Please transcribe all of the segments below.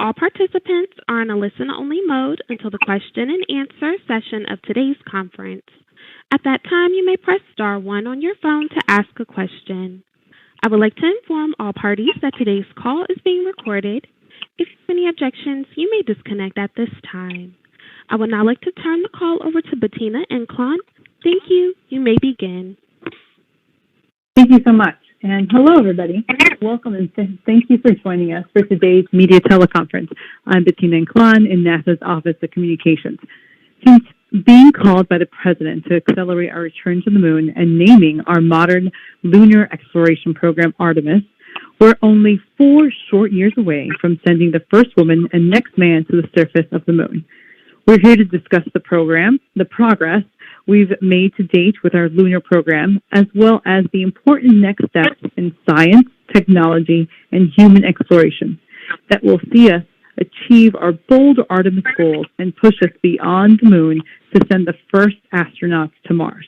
All participants are in a listen-only mode until the question and answer session of today's conference. At that time, you may press star 1 on your phone to ask a question. I would like to inform all parties that today's call is being recorded. If you have any objections, you may disconnect at this time. I would now like to turn the call over to Bettina Enclon. Thank you. You may begin. Thank you so much. And hello, everybody. Welcome and thank you for joining us for today's media teleconference. I'm Bettina Enclon in NASA's Office of Communications. Since being called by the President to accelerate our return to the moon and naming our modern lunar exploration program Artemis, we're only 4 short years away from sending the first woman and next man to the surface of the moon. We're here to discuss the program, the progress we've made to date with our lunar program, as well as the important next steps in science, technology, and human exploration that will see us achieve our bold Artemis goals and push us beyond the moon to send the first astronauts to Mars.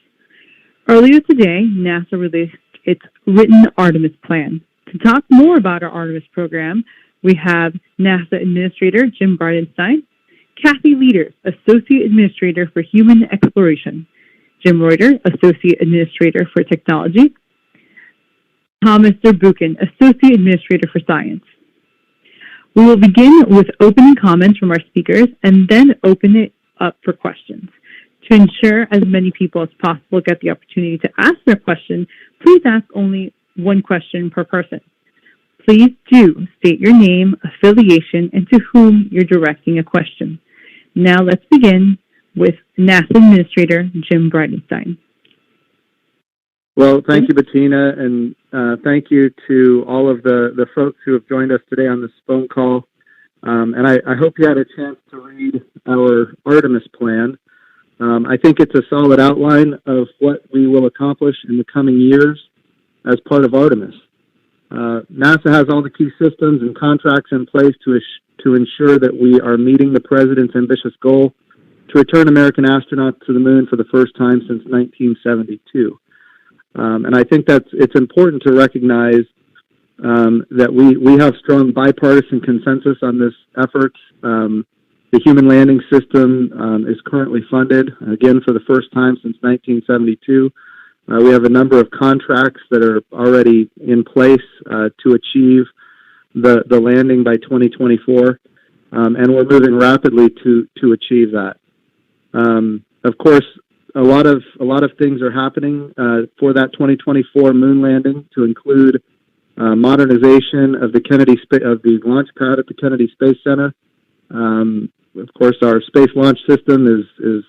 Earlier today, NASA released its written Artemis plan. To talk more about our Artemis program, we have NASA Administrator Jim Bridenstine, Kathy Lueders, Associate Administrator for Human Exploration, Jim Reuter, Associate Administrator for Technology, Thomas Zurbuchen, Associate Administrator for Science. We will begin with opening comments from our speakers and then open it up for questions. To ensure as many people as possible get the opportunity to ask their question, please ask only one question per person. Please do state your name, affiliation, and to whom you're directing a question. Now let's begin with NASA Administrator Jim Bridenstine. Well, thank you, Bettina, and thank you to all of the folks who have joined us today on this phone call. And I hope you had a chance to read our Artemis plan. I think it's a solid outline of what we will accomplish in the coming years as part of Artemis. NASA has all the key systems and contracts in place to ensure that we are meeting the President's ambitious goal to return American astronauts to the moon for the first time since 1972. And I think it's important to recognize that we have strong bipartisan consensus on this effort. The human landing system is currently funded, again, for the first time since 1972. We have a number of contracts that are already in place to achieve the landing by 2024, and we're moving rapidly to achieve that. Of course, a lot of things are happening for that 2024 moon landing, to include modernization of the launch pad at the Kennedy Space Center. Of course, our space launch system is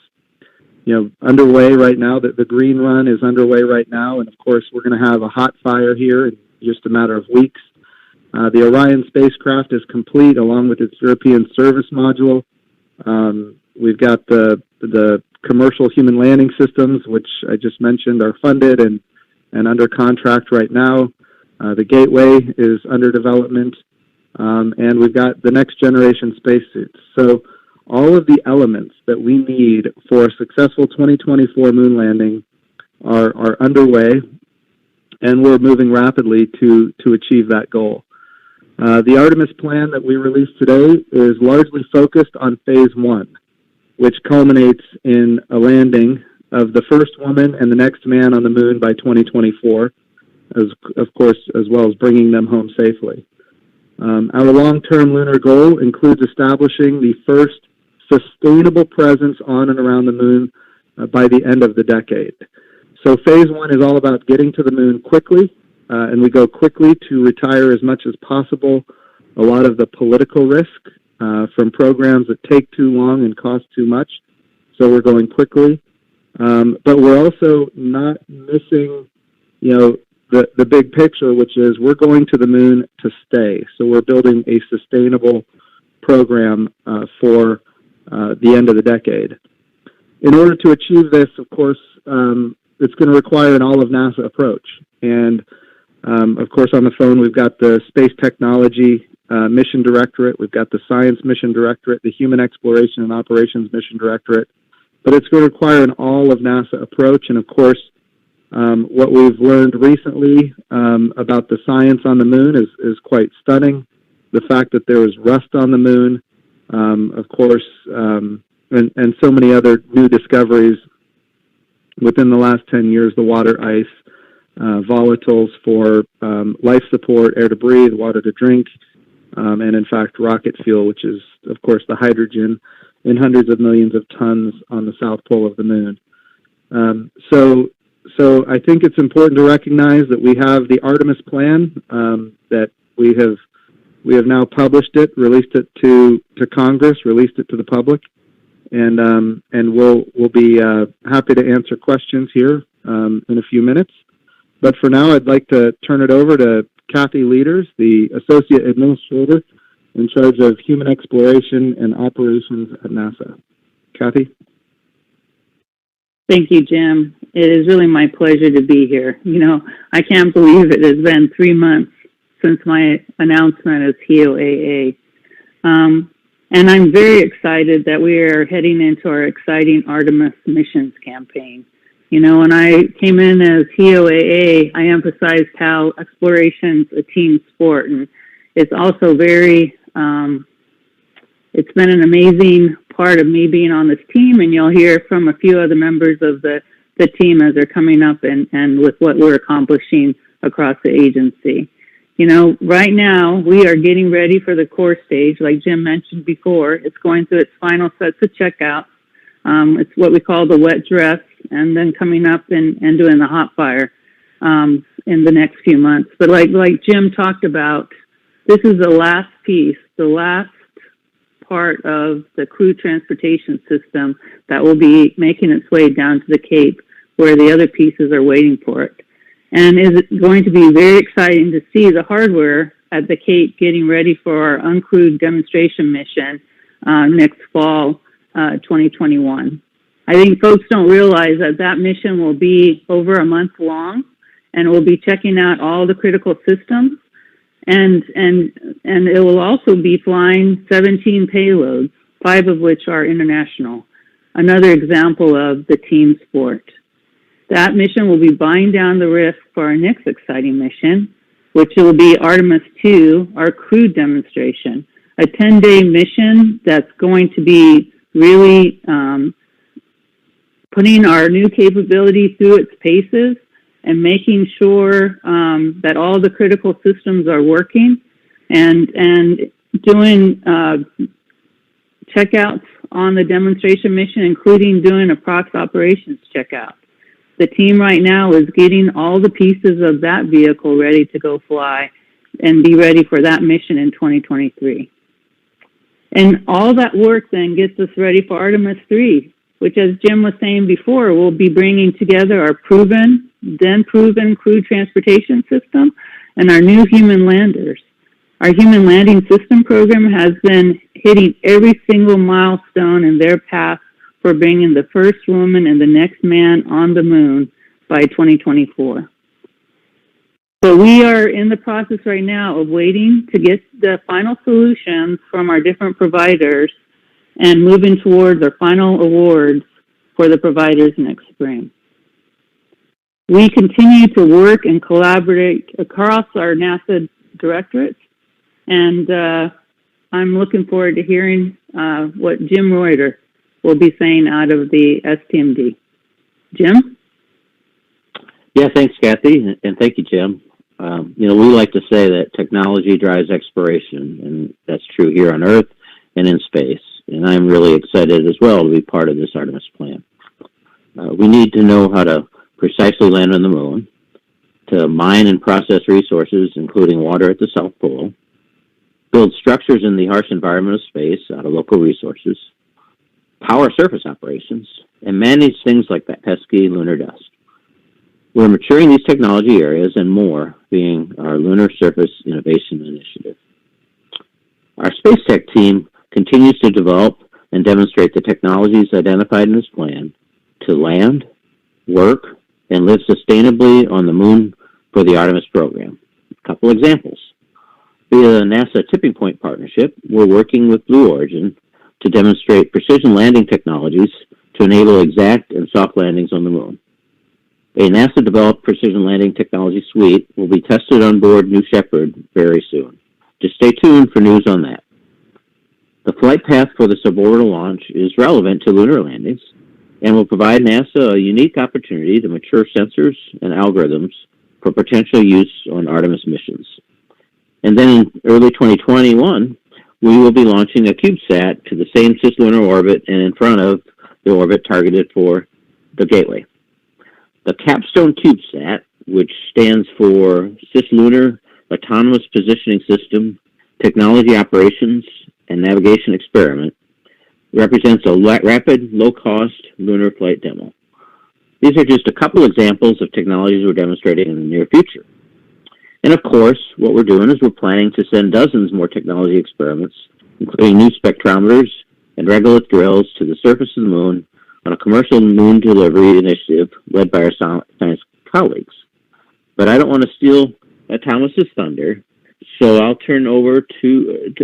underway right now. The green run is underway right now, and of course, we're going to have a hot fire here in just a matter of weeks. The Orion spacecraft is complete, along with its European service module. We've got the commercial human landing systems, which I just mentioned, are funded and under contract right now. The Gateway is under development, and we've got the next generation spacesuits. So all of the elements that we need for a successful 2024 moon landing are underway, and we're moving rapidly to achieve that goal. The Artemis plan that we released today is largely focused on Phase 1, which culminates in a landing of the first woman and the next man on the moon by 2024, of course, as well as bringing them home safely. Our long-term lunar goal includes establishing the first sustainable presence on and around the moon by the end of the decade. So Phase 1 is all about getting to the moon quickly, and we go quickly to retire as much as possible a lot of the political risk from programs that take too long and cost too much. So we're going quickly. But we're also not missing, the big picture, which is we're going to the moon to stay. So we're building a sustainable program for the end of the decade. In order to achieve this, of course, it's going to require an all-of-NASA approach. And, of course, on the phone, we've got the Space Technology Mission Directorate, we've got the Science Mission Directorate, the Human Exploration and Operations Mission Directorate. But it's going to require an all-of-NASA approach. And, of course, what we've learned recently about the science on the moon is quite stunning. the fact that there was rust on the moon, of course, and so many other new discoveries within the last 10 years, the water ice, volatiles for life support, air to breathe, water to drink, and in fact, rocket fuel, which is, of course, the hydrogen in hundreds of millions of tons on the south pole of the moon. So I think it's important to recognize that we have the Artemis plan, that we have now published it, released it to Congress, released it to the public, and we'll be happy to answer questions here in a few minutes. But for now, I'd like to turn it over to Kathy Lueders, the Associate Administrator in charge of Human Exploration and Operations at NASA. Kathy? Thank you, Jim. It is really my pleasure to be here. You know, I can't believe it has been 3 months since my announcement as HEOAA. And I'm very excited that we are heading into our exciting Artemis missions campaign. You know, when I came in as HEOAA, I emphasized how exploration's a team sport, and it's also very, it's been an amazing part of me being on this team, and you'll hear from a few other members of the team as they're coming up and with what we're accomplishing across the agency. You know, right now we are getting ready for the core stage, like Jim mentioned before. It's going through its final sets of checkouts. It's what we call the wet dress, and then coming up and doing the hot fire in the next few months. But like Jim talked about, this is the last piece, the last part of the crew transportation system that will be making its way down to the Cape, where the other pieces are waiting for it. And is it going to be very exciting to see the hardware at the Cape getting ready for our uncrewed demonstration mission next fall, 2021. I think folks don't realize that mission will be over a month long, and we'll be checking out all the critical systems, and it will also be flying 17 payloads, 5 of which are international. Another example of the team sport. That mission will be buying down the risk for our next exciting mission, which will be Artemis 2, our crewed demonstration, a 10-day mission that's going to be really putting our new capability through its paces and making sure that all the critical systems are working, and doing checkouts on the demonstration mission, including doing a prox operations checkout. The team right now is getting all the pieces of that vehicle ready to go fly and be ready for that mission in 2023. And all that work then gets us ready for Artemis 3, which, as Jim was saying before, will be bringing together our proven crew transportation system and our new human landers. Our human landing system program has been hitting every single milestone in their path for bringing the first woman and the next man on the moon by 2024. So we are in the process right now of waiting to get the final solutions from our different providers and moving towards our final awards for the providers next spring. We continue to work and collaborate across our NASA Directorate, and I'm looking forward to hearing what Jim Reuter will be saying out of the STMD. Jim? Yeah, thanks, Kathy, and thank you, Jim. You know, we like to say that technology drives exploration, and that's true here on Earth and in space. And I'm really excited as well to be part of this Artemis plan. We need to know how to precisely land on the moon, to mine and process resources, including water at the South Pole, build structures in the harsh environment of space out of local resources, power surface operations, and manage things like that pesky lunar dust. We're maturing these technology areas and more, being our Lunar Surface Innovation Initiative. Our space tech team continues to develop and demonstrate the technologies identified in this plan to land, work, and live sustainably on the moon for the Artemis program. A couple examples. Via the NASA Tipping Point Partnership, we're working with Blue Origin to demonstrate precision landing technologies to enable exact and soft landings on the moon. A NASA-developed precision landing technology suite will be tested on board New Shepard very soon, Just stay tuned for news on that. The flight path for the suborbital launch is relevant to lunar landings and will provide NASA a unique opportunity to mature sensors and algorithms for potential use on Artemis missions. And then in early 2021, we will be launching a CubeSat to the same cislunar orbit and in front of the orbit targeted for the Gateway. The Capstone CubeSat, which stands for Cislunar Autonomous Positioning System, Technology Operations, and Navigation Experiment, represents a rapid, low-cost lunar flight demo. These are just a couple examples of technologies we're demonstrating in the near future. And of course, what we're doing is we're planning to send dozens more technology experiments, including new spectrometers and regolith drills, to the surface of the moon on a commercial moon delivery initiative led by our science colleagues. But I don't want to steal Thomas's thunder, so I'll turn over to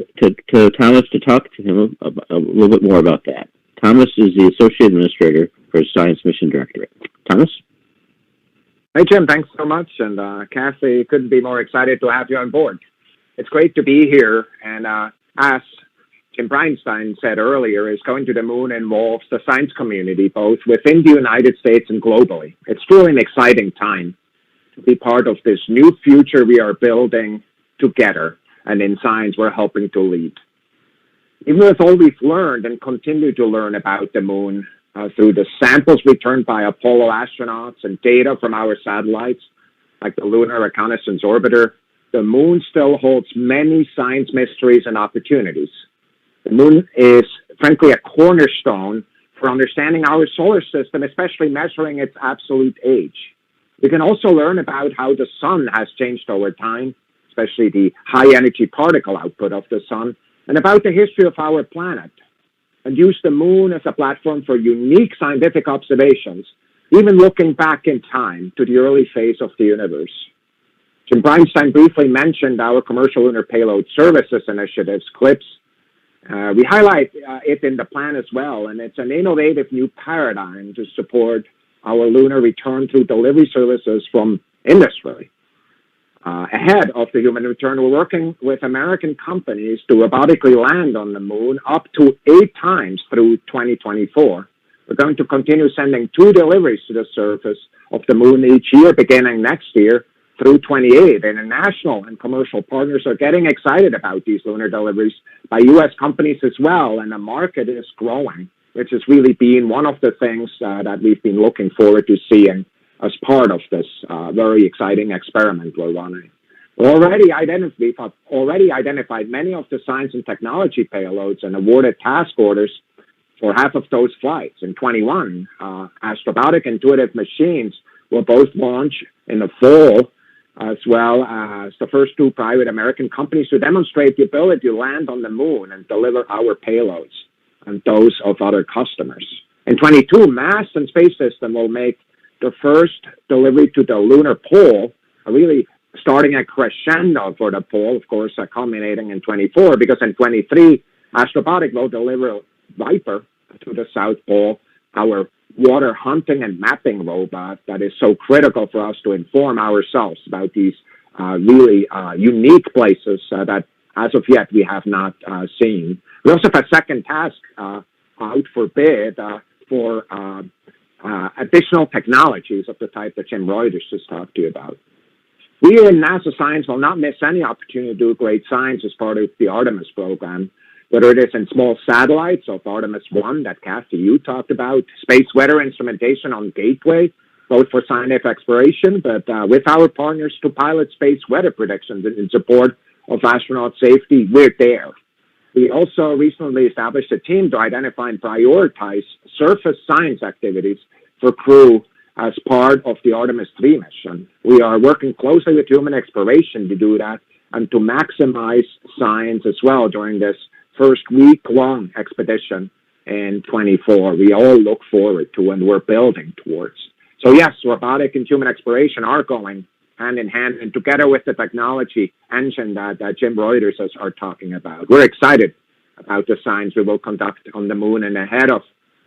Thomas to talk to him a little bit more about that. Thomas is the Associate Administrator for Science Mission Directorate. Thomas? Hey, Jim, thanks so much. And Kathy, couldn't be more excited to have you on board. It's great to be here. And as Jim Bridenstine said earlier, is going to the moon involves the science community, both within the United States and globally. It's truly an exciting time to be part of this new future we are building together. And in science, we're helping to lead. Even with all we've learned and continue to learn about the moon, through the samples returned by Apollo astronauts and data from our satellites, like the Lunar Reconnaissance Orbiter, the moon still holds many science mysteries and opportunities. The moon is, frankly, a cornerstone for understanding our solar system, especially measuring its absolute age. We can also learn about how the sun has changed over time, especially the high-energy particle output of the sun, and about the history of our planet, and use the moon as a platform for unique scientific observations, even looking back in time to the early phase of the universe. Jim Bridenstine briefly mentioned our Commercial Lunar Payload Services Initiatives, CLIPS. We highlight it in the plan as well, and it's an innovative new paradigm to support our lunar return through delivery services from industry. Ahead of the human return, we're working with American companies to robotically land on the moon up to 8 times through 2024. We're going to continue sending 2 deliveries to the surface of the moon each year, beginning next year through 28. International and commercial partners are getting excited about these lunar deliveries by U.S. companies as well, and the market is growing, which has really been one of the things that we've been looking forward to seeing as part of this very exciting experiment we're running. We've already identified many of the science and technology payloads and awarded task orders for half of those flights. In 21, Astrobotic Intuitive Machines will both launch in the fall, as well as the first 2 private American companies to demonstrate the ability to land on the moon and deliver our payloads and those of other customers. In 22, Mass and Space System will make the first delivery to the lunar pole, really starting a crescendo for the pole, of course, culminating in 24, because in 23, Astrobotic will deliver Viper to the South Pole, our water hunting and mapping robot that is so critical for us to inform ourselves about these really unique places that, as of yet, we have not seen. We also have a second task out for bid for additional technologies of the type that Jim Reuters just talked to you about. We in NASA Science will not miss any opportunity to do great science as part of the Artemis program, whether it is in small satellites of Artemis 1 that Kathy, you talked about, space weather instrumentation on Gateway, both for scientific exploration, but with our partners to pilot space weather predictions in support of astronaut safety, we're there. We also recently established a team to identify and prioritize surface science activities for crew as part of the Artemis 3 mission. We are working closely with human exploration to do that and to maximize science as well during this first week-long expedition in 24. We all look forward to and we're building towards. So yes, robotic and human exploration are going hand in hand, and together with the technology engine that Jim Reuters are talking about. We're excited about the science we will conduct on the moon and ahead of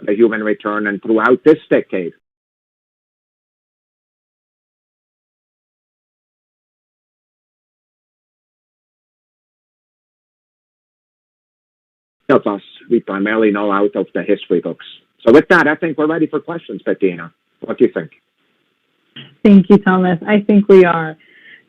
the human return and throughout this decade. of us, we primarily know out of the history books. So with that, I think we're ready for questions, Bettina. What do you think? Thank you, Thomas. I think we are.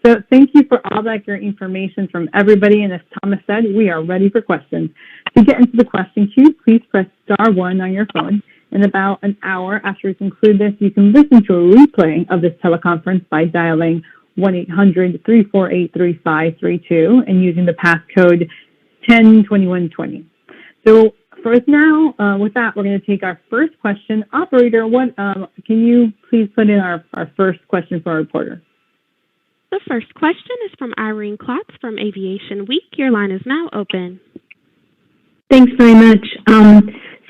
So thank you for all that great information from everybody. And as Thomas said, we are ready for questions. To get into the question queue, please press *1 on your phone. In about an hour after we conclude this, you can listen to a replay of this teleconference by dialing 1-800-348-3532 and using the passcode 102120. So for now, with that, we're going to take our first question. Operator, can you please put in our first question for our reporter? The first question is from Irene Klotz from Aviation Week. Your line is now open. Thanks very much.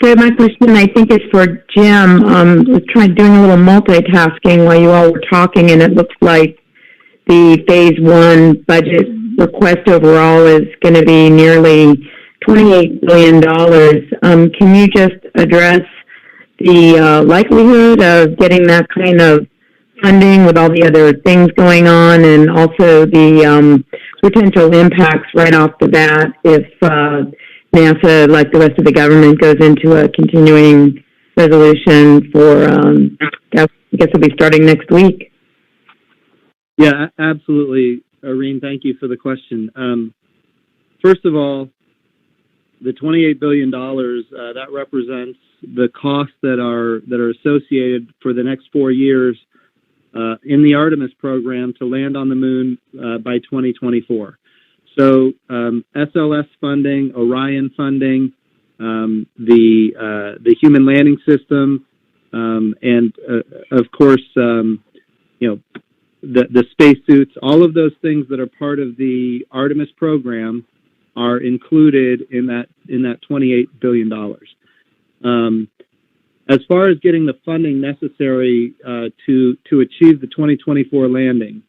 So my question, I think, is for Jim. Was doing a little multitasking while you all were talking, and it looks like the Phase 1 budget request overall is going to be nearly $28 billion. Can you just address the likelihood of getting that kind of funding with all the other things going on, and also the potential impacts right off the bat if NASA, like the rest of the government, goes into a continuing resolution for, I guess it'll be starting next week? Yeah, absolutely, Irene. Thank you for the question. First of all, the $28 billion, that represents the costs that are associated for the next 4 years in the Artemis program to land on the moon by 2024. So SLS funding, Orion funding, the human landing system, and of course, the spacesuits, all of those things that are part of the Artemis program are included in that $28 billion. As far as getting the funding necessary to achieve the 2024 landing,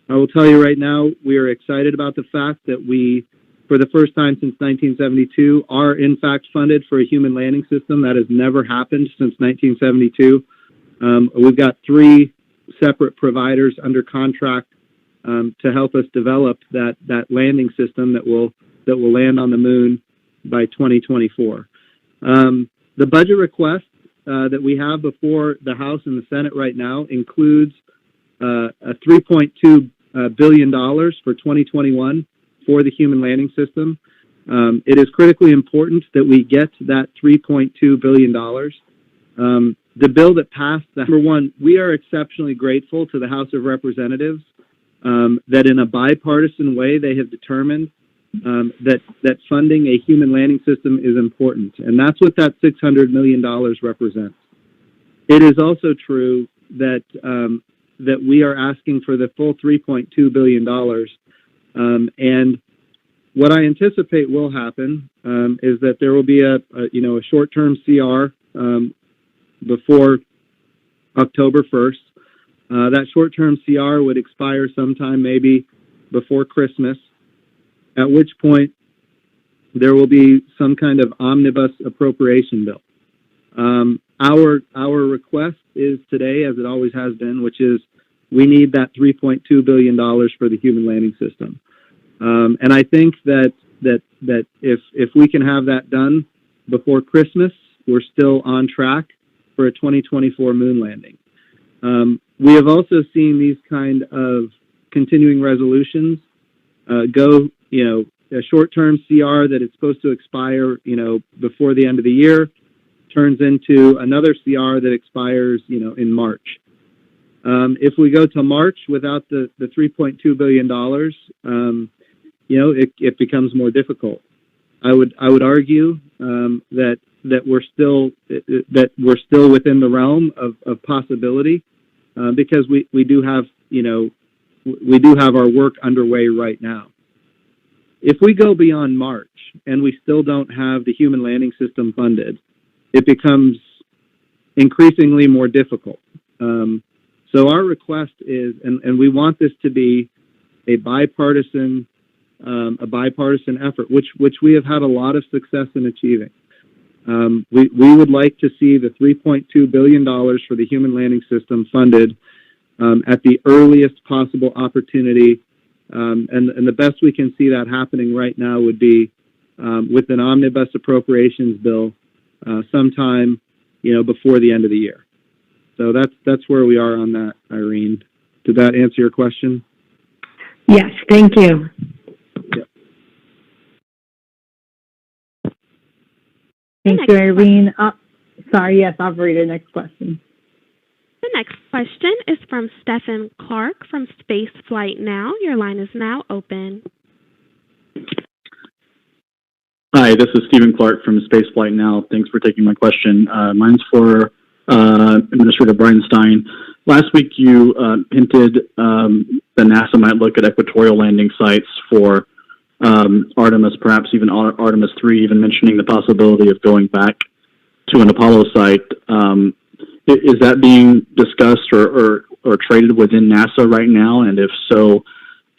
I will tell you right now, we are excited about the fact that we, for the first time since 1972, are in fact funded for a human landing system. That has never happened since 1972. We've got 3 separate providers under contract to help us develop that landing system that will land on the moon by 2024. The budget request that we have before the House and the Senate right now includes a $3.2 billion for 2021 for the human landing system. It is critically important that we get that $3.2 billion. The bill that passed, number one, we are exceptionally grateful to the House of Representatives that in a bipartisan way they have determined that funding a human landing system is important, and that's what that $600 million represents. It is also true that that we are asking for the full $3.2 billion, and what I anticipate will happen is that there will be a short-term CR before October 1st. That short-term CR would expire sometime maybe before Christmas, at which point there will be some kind of omnibus appropriation bill. Our request is today, as it always has been, which is we need that $3.2 billion for the human landing system. And I think that if we can have that done before Christmas, we're still on track for a 2024 moon landing. We have also seen these kind of continuing resolutions go, a short-term CR that is supposed to expire, before the end of the year, turns into another CR that expires, in March. If we go to March without the $3.2 billion, it becomes more difficult. I would argue that we're still within the realm of possibility because we do have our work underway right now. If we go beyond March and we still don't have the human landing system funded, it becomes increasingly more difficult. So our request is, and we want this to be a bipartisan effort, which we have had a lot of success in achieving. We would like to see the $3.2 billion for the human landing system funded at the earliest possible opportunity. And the best we can see that happening right now would be with an omnibus appropriations bill sometime, before the end of the year. So that's where we are on that, Irene. Did that answer your question? Yes, thank you. Yep. Thank you, Irene. Sorry, yes, operator, next question. The next question is from Stephen Clark from Space Flight Now. Your line is now open. Hi, this is Stephen Clark from Spaceflight Now. Thanks for taking my question. Mine's for Administrator Bridenstine. Last week you hinted that NASA might look at equatorial landing sites for Artemis, perhaps even Artemis 3, even mentioning the possibility of going back to an Apollo site. Is that being discussed or traded within NASA right now? And if so,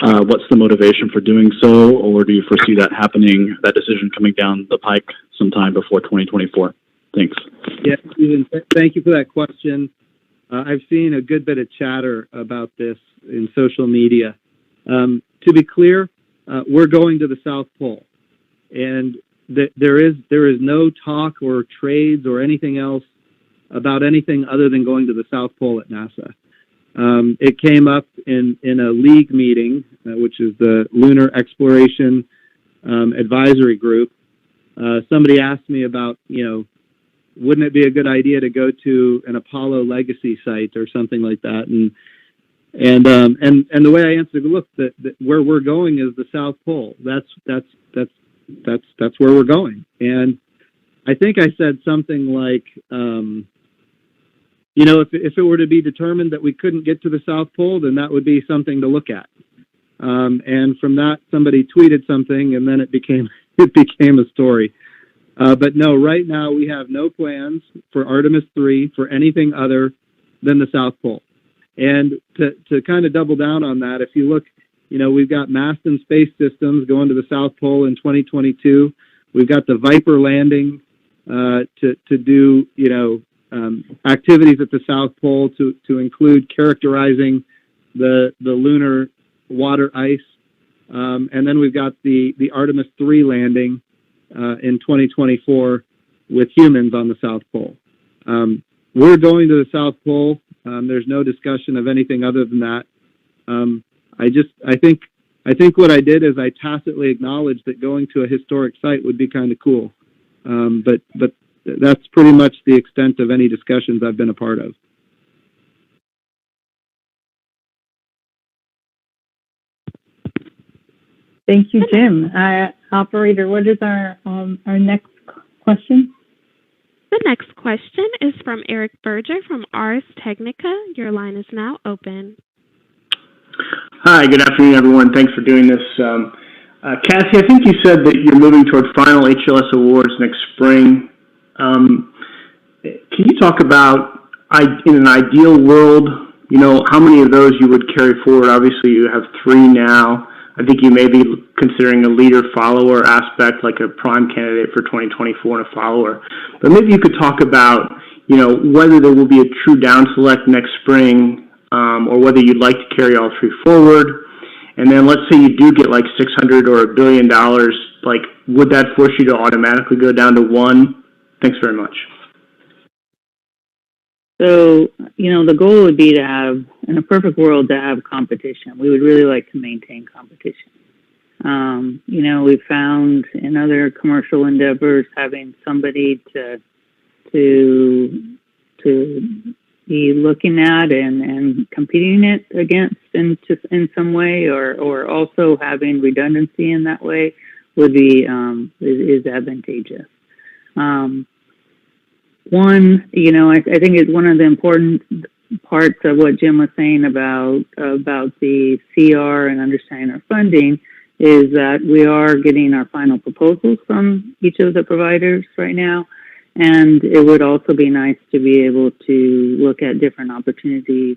what's the motivation for doing so? Or do you foresee that happening, that decision coming down the pike sometime before 2024? Thanks. Yeah, Stephen, thank you for that question. I've seen a good bit of chatter about this in social media. To be clear, we're going to the South Pole, and there is no talk or trades or anything else about anything other than going to the South Pole at NASA. It came up in a league meeting, which is the Lunar Exploration Advisory Group. Somebody asked me about, wouldn't it be a good idea to go to an Apollo legacy site or something like that? And the way I answered, look, where we're going is the South Pole. That's where we're going. And I think I said something like, if it were to be determined that we couldn't get to the South Pole, then that would be something to look at. And from that, somebody tweeted something, and then it became a story. But no, right now we have no plans for Artemis 3 for anything other than the South Pole. And to kind of double down on that, if you look, we've got Masten Space Systems going to the South Pole in 2022. We've got the Viper landing to do, activities at the South Pole to include characterizing the lunar water ice. And then we've got the Artemis 3 landing in 2024 with humans on the South Pole. We're going to the South Pole. There's no discussion of anything other than that. I think what I did is I tacitly acknowledged that going to a historic site would be kind of cool. But that's pretty much the extent of any discussions I've been a part of. Thank you, Jim. Operator, what is our next question? The next question is from Eric Berger from Ars Technica. Your line is now open. Hi, good afternoon, everyone. Thanks for doing this. Cassie, I think you said that you're moving toward final HLS awards next spring. Can you talk about, in an ideal world, how many of those you would carry forward? Obviously, you have 3 now. I think you may be considering a leader-follower aspect, like a prime candidate for 2024 and a follower. But maybe you could talk about, whether there will be a true down select next spring, or whether you'd like to carry all 3 forward. And then let's say you do get like $600 or $1 billion, would that force you to automatically go down to 1? Thanks very much. So, the goal would be to have, in a perfect world, to have competition. We would really like to maintain competition. We've found in other commercial endeavors having somebody to be looking at and competing it against in some way, or also having redundancy in that way would be is advantageous. I think it's one of the important parts of what Jim was saying about the CR and understanding our funding is that we are getting our final proposals from each of the providers right now. And it would also be nice to be able to look at different opportunities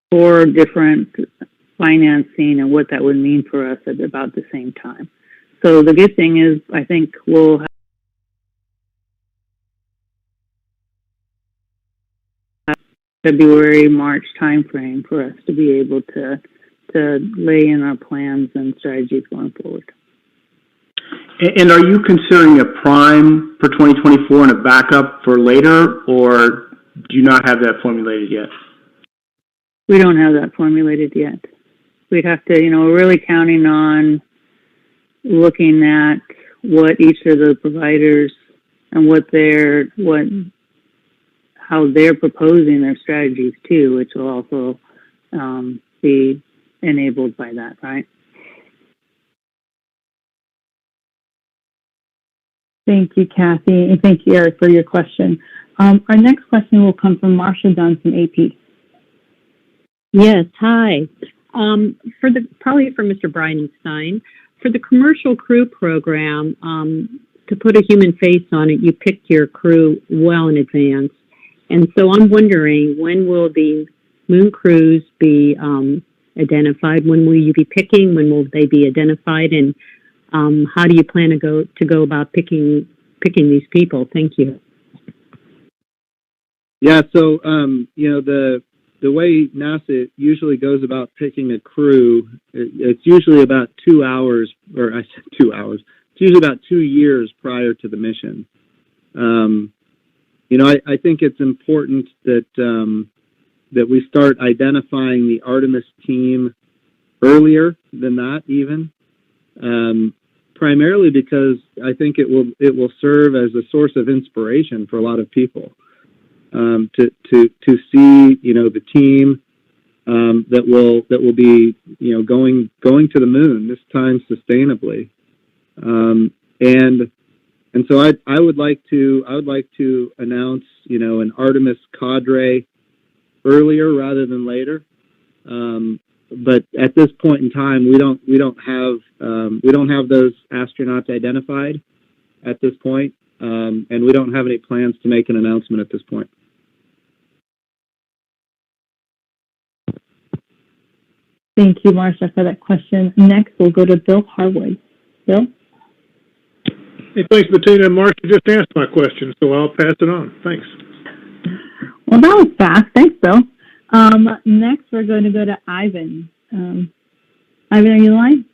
for different financing and what that would mean for us at about the same time. So the good thing is, I think we'll have February, March timeframe for us to be able to lay in our plans and strategies going forward. And are you considering a prime for 2024 and a backup for later, or do you not have that formulated yet? We don't have that formulated yet. We'd have to, we're really counting on looking at what each of the providers and how they're proposing their strategies too, which will also be enabled by that, right? Thank you, Kathy, and thank you, Eric, for your question. Our next question will come from Marcia Dunn from AP. Yes, hi. Probably for Mr. Bridenstine, for the commercial crew program, to put a human face on it, you picked your crew well in advance. And so I'm wondering, when will the moon crews be identified? When will you be picking? When will they be identified? And how do you plan to go about picking these people? Thank you. Yeah, so the way NASA usually goes about picking a crew, it's usually about 2 hours, or I said 2 hours. It's usually about 2 years prior to the mission. I think it's important that we start identifying the Artemis team earlier than that, even. Primarily because I think it will serve as a source of inspiration for a lot of people. To see the team that will be going to the moon, this time sustainably, and so I would like to announce an Artemis cadre earlier rather than later, but at this point in time we don't have those astronauts identified at this point, and we don't have any plans to make an announcement at this point. Thank you, Marcia, for that question. Next, we'll go to Bill Harwood. Bill? Hey, thanks, Bettina. Marcia just asked my question, so I'll pass it on. Thanks. Well, that was fast. Thanks, Bill. Next, we're going to go to Ivan. Ivan, are you online?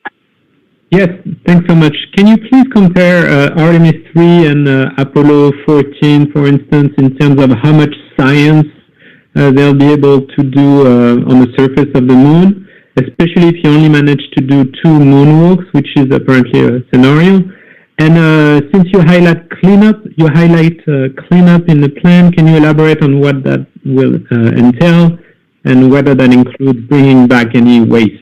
Yes, thanks so much. Can you please compare Artemis 3 and Apollo 14, for instance, in terms of how much science they'll be able to do on the surface of the moon, especially if you only manage to do 2 moonwalks, which is apparently a scenario. And since you highlight cleanup in the plan, can you elaborate on what that will entail and whether that includes bringing back any waste?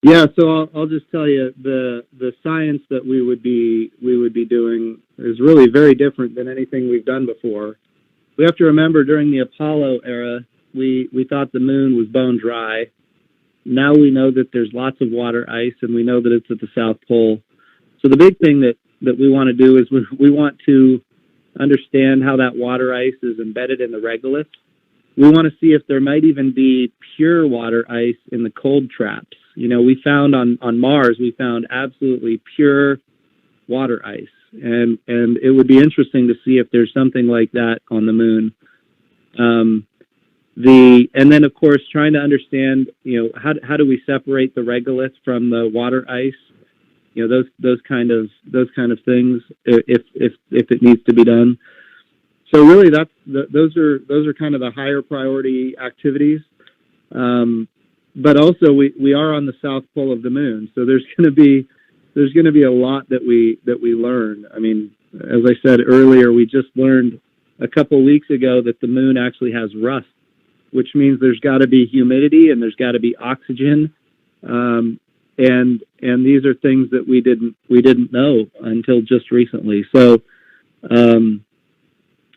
Yeah, so I'll just tell you the science that we would be doing is really very different than anything we've done before. We have to remember during the Apollo era, we thought the moon was bone dry. Now we know that there's lots of water ice, and we know that it's at the South Pole. So the big thing that we want to do is we want to understand how that water ice is embedded in the regolith. We want to see if there might even be pure water ice in the cold traps. We found on Mars, we found absolutely pure water ice. And it would be interesting to see if there's something like that on the moon. And then of course trying to understand, how do we separate the regolith from the water ice? Those kind of things if it needs to be done. So really those are kind of the higher priority activities. But also we are on the South Pole of the moon, so there's going to be a lot that we learn. I mean, as I said earlier, we just learned a couple weeks ago that the moon actually has rust, which means there's got to be humidity and there's got to be oxygen, and these are things that we didn't know until just recently. So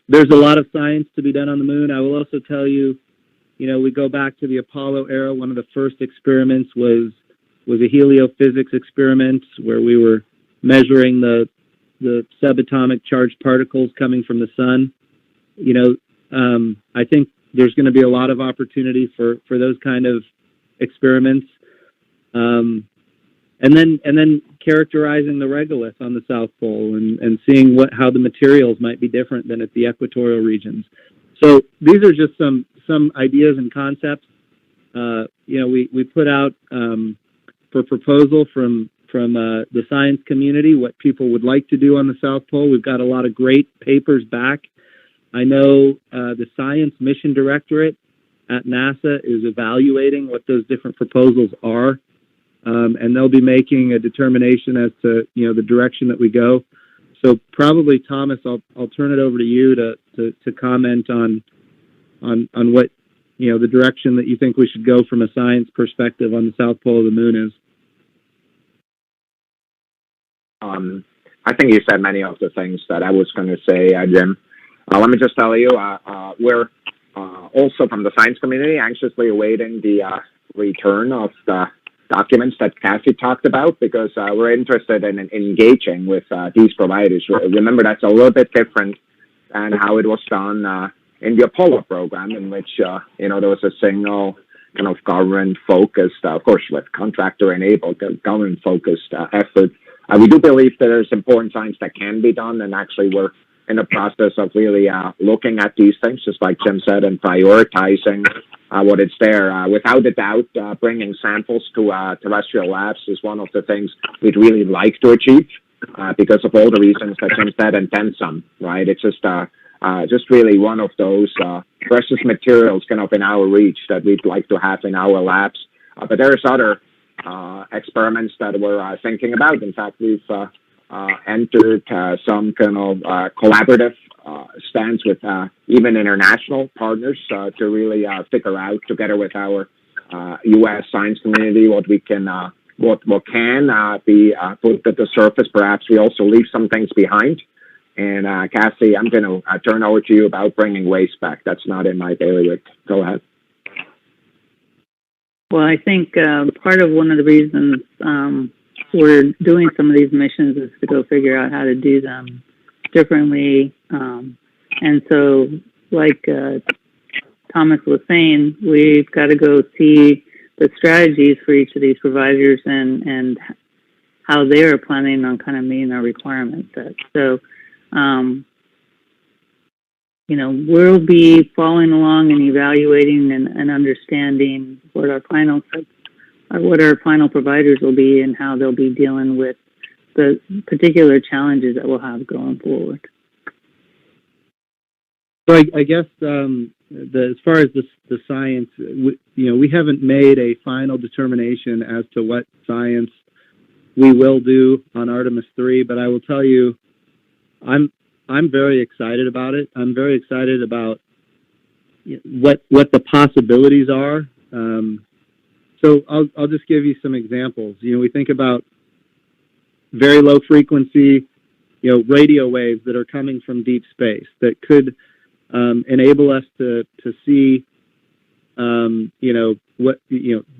there's a lot of science to be done on the moon. I will also tell you, we go back to the Apollo era. One of the first experiments was a heliophysics experiment where we were measuring the subatomic charged particles coming from the sun. I think there's going to be a lot of opportunity for those kind of experiments. And then characterizing the regolith on the South Pole and seeing how the materials might be different than at the equatorial regions. So these are just some ideas and concepts. We put out for proposal from the science community, what people would like to do on the South Pole. We've got a lot of great papers back. I know the Science Mission Directorate at NASA is evaluating what those different proposals are, and they'll be making a determination as to the direction that we go. So probably, Thomas, I'll turn it over to you to comment on what the direction that you think we should go from a science perspective on the South Pole of the Moon is. I think you said many of the things that I was going to say, Jim. Let me just tell you, we're also from the science community anxiously awaiting the return of the documents that Cassie talked about, because we're interested in engaging with these providers. Remember, that's a little bit different than how it was done in the Apollo program, in which there was a single kind of government-focused, of course, with contractor-enabled government-focused effort. We do believe that there's important science that can be done, and actually we're in the process of really looking at these things, just like Jim said, and prioritizing what is there. Without a doubt, bringing samples to terrestrial labs is one of the things we'd really like to achieve, because of all the reasons that Jim said, and then some, right? It's just really one of those precious materials kind of in our reach that we'd like to have in our labs. But there's other experiments that we're thinking about. In fact, we've entered some kind of collaborative stance with even international partners to really figure out, together with our U.S. science community, what we can what can be put at the surface. Perhaps we also leave some things behind. And Cassie, I'm going to turn over to you about bringing waste back. That's not in my bailiwick. Go ahead. Well, I think part of one of the reasons we're doing some of these missions is to go figure out how to do them differently. And so, like Thomas was saying, we've got to go see the strategies for each of these providers and how they are planning on kind of meeting our requirement set. So, we'll be following along and evaluating and understanding what our final providers will be and how they'll be dealing with the particular challenges that we'll have going forward. So I guess as far as the science, we haven't made a final determination as to what science we will do on Artemis 3, but I will tell you, I'm very excited about it. I'm very excited about what the possibilities are. So I'll just give you some examples. We think about very low frequency, radio waves that are coming from deep space that could enable us to see, the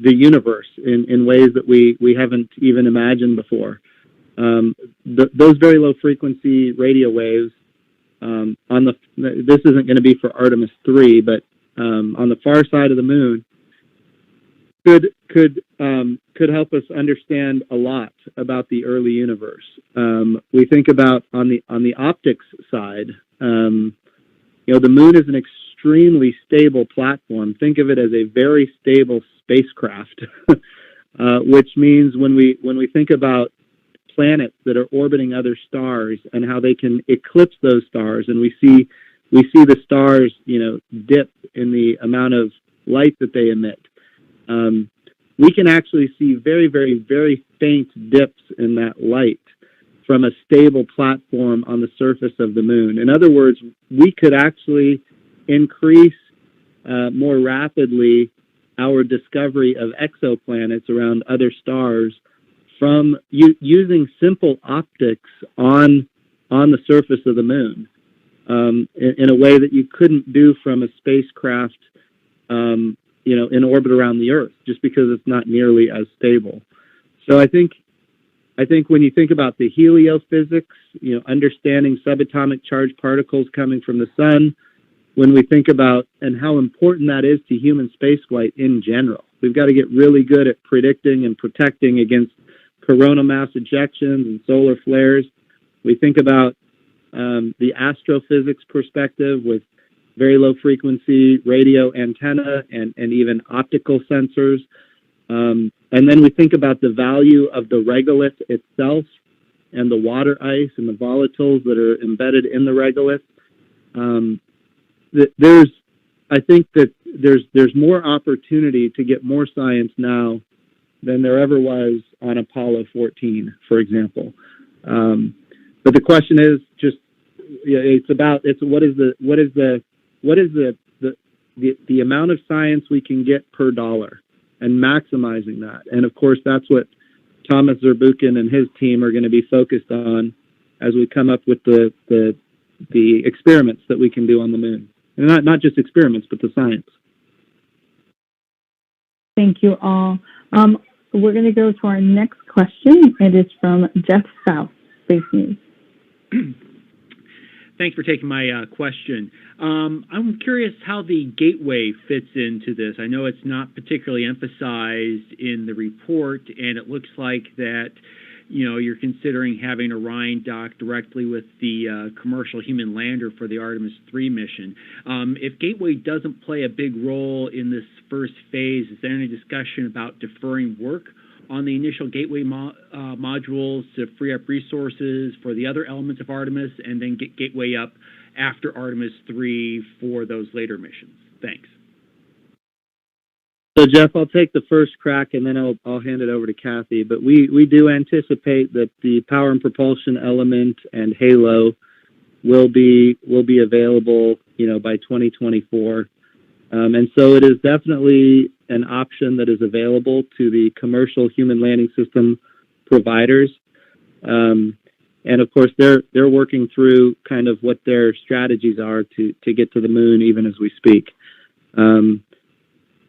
universe in ways that we haven't even imagined before. Those very low frequency radio waves this isn't going to be for Artemis 3, but on the far side of the moon could help us understand a lot about the early universe. We think about on the optics side, the moon is an extremely stable platform. Think of it as a very stable spacecraft, which means when we think about planets that are orbiting other stars and how they can eclipse those stars, and we see the stars, dip in the amount of light that they emit. We can actually see very, very, very faint dips in that light from a stable platform on the surface of the moon. In other words, we could actually increase more rapidly our discovery of exoplanets around other stars from using simple optics on the surface of the moon in a way that you couldn't do from a spacecraft, in orbit around the Earth, just because it's not nearly as stable. So I think when you think about the heliophysics, understanding subatomic charged particles coming from the sun, when we think about and how important that is to human spaceflight in general, we've got to get really good at predicting and protecting against coronal mass ejections and solar flares. We think about the astrophysics perspective with very low frequency radio antenna and even optical sensors. And then we think about the value of the regolith itself and the water ice and the volatiles that are embedded in the regolith. I think that there's more opportunity to get more science now than there ever was on Apollo 14, for example. But the question is just, what is the amount of science we can get per dollar, and maximizing that. And of course, that's what Thomas Zurbuchen and his team are going to be focused on as we come up with the experiments that we can do on the moon. And not just experiments, but the science. Thank you all. We're going to go to our next question. It is from Jeff South, Space News. Thanks for taking my question. I'm curious how the gateway fits into this. I know it's not particularly emphasized in the report, and it looks like that you're considering having Orion dock directly with the commercial human lander for the Artemis 3 mission. If Gateway doesn't play a big role in this first phase, is there any discussion about deferring work on the initial Gateway modules to free up resources for the other elements of Artemis, and then get Gateway up after Artemis 3 for those later missions? Thanks. So, Jeff, I'll take the first crack, and then I'll hand it over to Kathy. But we do anticipate that the power and propulsion element and Halo will be available, by 2024. And so it is definitely an option that is available to the commercial human landing system providers. And of course, they're working through kind of what their strategies are to get to the moon, even as we speak.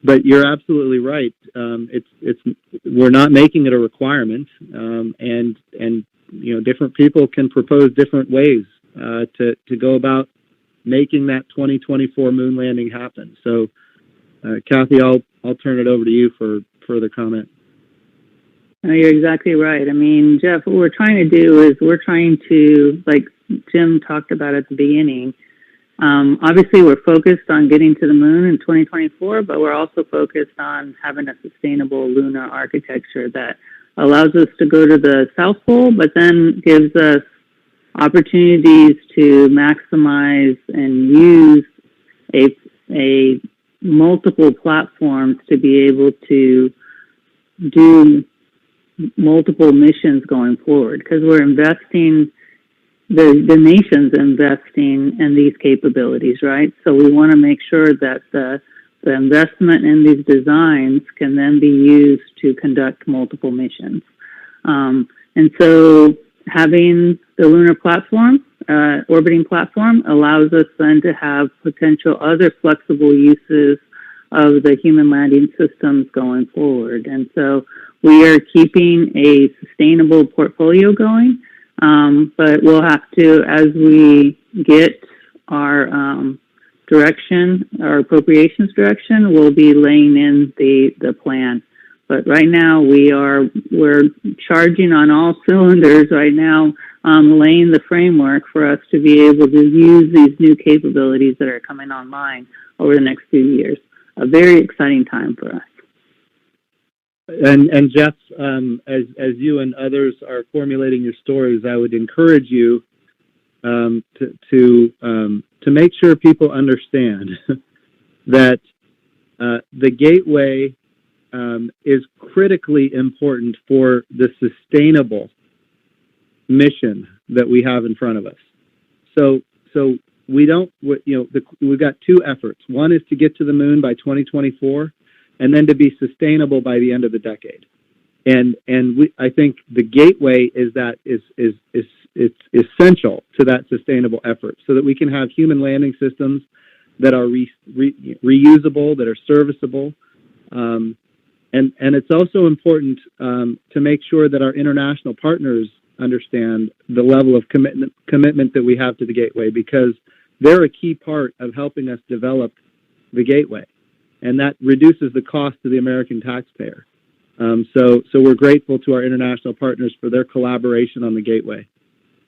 But you're absolutely right. We're not making it a requirement, and different people can propose different ways to go about making that 2024 moon landing happen. So, Kathy, I'll turn it over to you for further comment. No, you're exactly right. I mean, Jeff, what we're trying to do is like Jim talked about at the beginning. Obviously, we're focused on getting to the moon in 2024, but we're also focused on having a sustainable lunar architecture that allows us to go to the South Pole, but then gives us opportunities to maximize and use a multiple platforms to be able to do multiple missions going forward, because we're investing. The nation's investing in these capabilities, right? So we want to make sure that the investment in these designs can then be used to conduct multiple missions. And so having the lunar platform, orbiting platform, allows us then to have potential other flexible uses of the human landing systems going forward. And so we are keeping a sustainable portfolio going. But we'll have to, as we get our direction, our appropriations direction, we'll be laying in the plan. But right now we're charging on all cylinders right now, laying the framework for us to be able to use these new capabilities that are coming online over the next few years. A very exciting time for us. And Jeff, as you and others are formulating your stories, I would encourage you to make sure people understand that the gateway is critically important for the sustainable mission that we have in front of us. So we don't, we've got two efforts. One is to get to the moon by 2024. And then to be sustainable by the end of the decade, I think the gateway is essential to that sustainable effort, so that we can have human landing systems that are reusable, that are serviceable, and it's also important to make sure that our international partners understand the level of commitment that we have to the gateway, because they're a key part of helping us develop the gateway. And that reduces the cost to the American taxpayer. So we're grateful to our international partners for their collaboration on the gateway.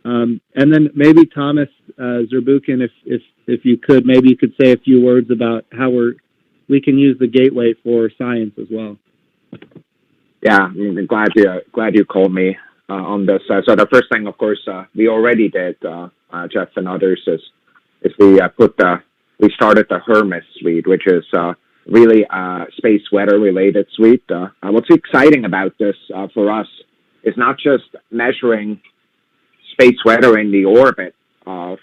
And then maybe Thomas Zurbuchen, if you could, maybe you could say a few words about how we can use the gateway for science as well. Yeah, I'm glad you called me on this. So the first thing, of course, we already did, Jeff and others, is we started the Hermes suite, which is really space weather related suite. What's exciting about this for us is not just measuring space weather in the orbit of